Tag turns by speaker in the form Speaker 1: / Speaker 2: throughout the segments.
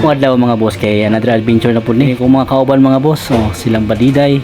Speaker 1: Mga adlaw mga boss kay another adventure na po ni kung mga kauban mga boss. Silang Badiday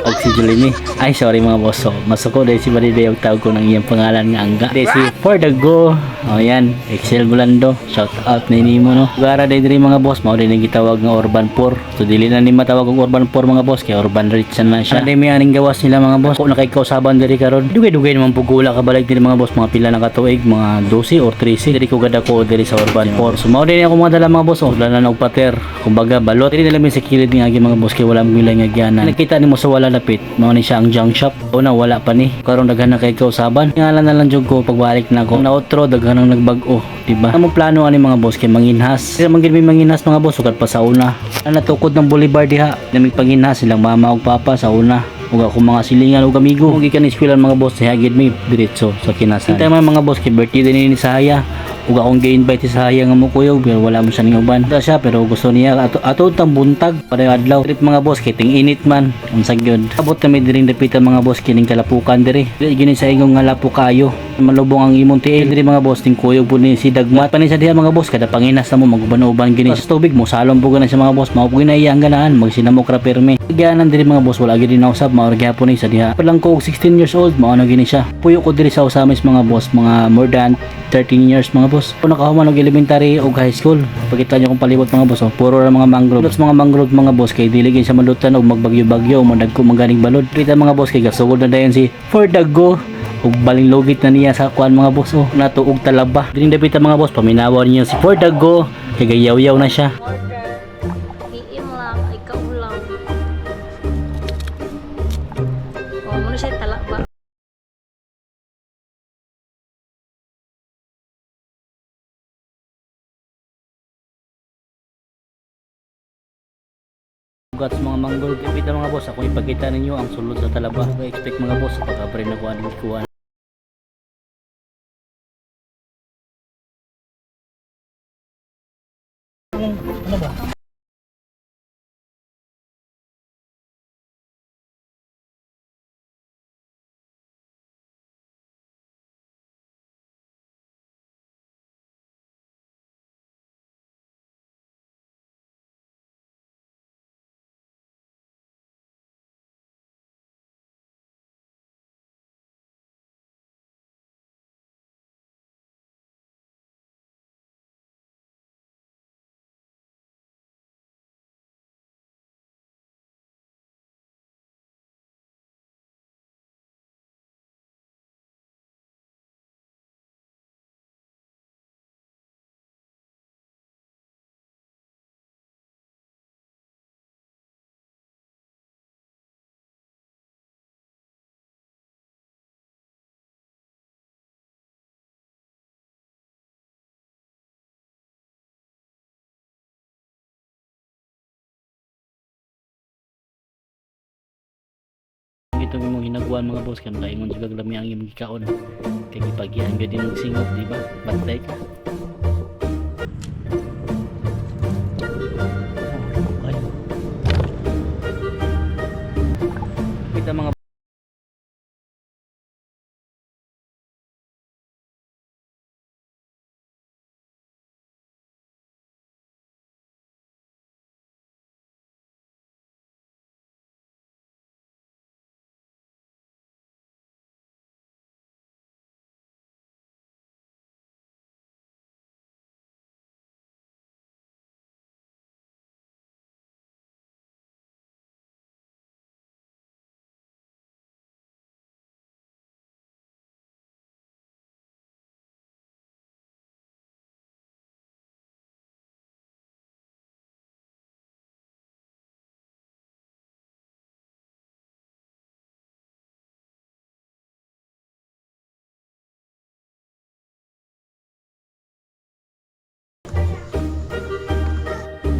Speaker 1: og si Julini. Ay sorry mga boss. Masuko dahil si Badiday og tawag ko ng iyang pangalan nga Angga. Dahil si For the Go. Yan, Excel Bulando. Shout out na nimo no. Gara dahil mga boss mao din ang gitawag nga Urban 4. So dili na ni matawag og Urban 4 mga boss kay Urban Rich na siya. Dahil may aning gawas nila mga boss. Kung nakikausaban diri karon. Dugay-dugay naman pugula kabalik diri mga boss mga pila na katuig mga 12 or 13 diri ko gada ko diri sa Urban 4. So mao din ako mga dala mga boss. Dala na og pater. Kumbaga balot diri nila may sa kilid nga agi mga boss kay wala mo nga gyanan. Nakita nimo sa wala lapit mao ni siya ang junk shop. Una wala pa ni karon daghan na kay kausaban. Ngalan na lang jud ko pagbalik na ko. Na outro daghan nang nagbag-o, diba? Amo plano ani mga boss kay manginhas. Sila man gid may manginhas mga boss ugad pa sa una. Ana tukod ng Boulevard diha. Namig panginhas silang mama ug papa sa una. Ug ako mga silingan ug amigo. Ug gikan eskwelahan mga boss diha gid may diretso sa kinasan. Kita man mga boss kay birthday din ni Saya. Ug akong gi-invite sa Saya nga mo kuyog pero wala mo siya ning uban. Ito siya pero gusto niya ato tang buntag para adlaw. Trip mga boss kay ting init man. Unsa gyud. Abot kami diri dapitan mga boss kining kalapukan diri. Gini sa ingong nga lapo kayo. Malubong ang imong tiil diri mga boss ting kuyog po ni si Dagmat. Panin sa diha mga boss kada panginas na mo maguban-uban gini sa tubig mo salom po gani sa mga boss. Mao po ginaiya ang ganahan magsinamok ra perme. Gyanan diri mga boss wala gid na usab mao gyapon ni sa diha. Palang ko 16 years old mao na gini siya. Puyo ko diri sa usamis mga boss mga more than 13 years mga boss. Kung nakahuman og elementary o high school, pagkita nyo kung palibot mga boss, puro ra mga mangrove. Lots mga mangrove mga boss kay dili sa malutan og magbagyo-bagyo o madagko maganing balod. Kita mga boss kay gasugod na dayon si For the Go ug baling logit na niya sa kuan mga boss natuog talaba. Dili dapita mga boss paminawan niya si For the Go kay gayaw-yaw na siya.
Speaker 2: Iim lang, ikaw lang. Muna siya talaba.
Speaker 1: Ugat sa mga mangrove dapita mga boss ako ipakita ninyo ang sulod sa talaba. Expect mga boss pagka-pre na kuan kuan. Ano ba? Ito mo hinaguan mga boss kan kaingon jud lami ang imong gikaon kay gipagyan gyud imong singot di ba? Bantay ka.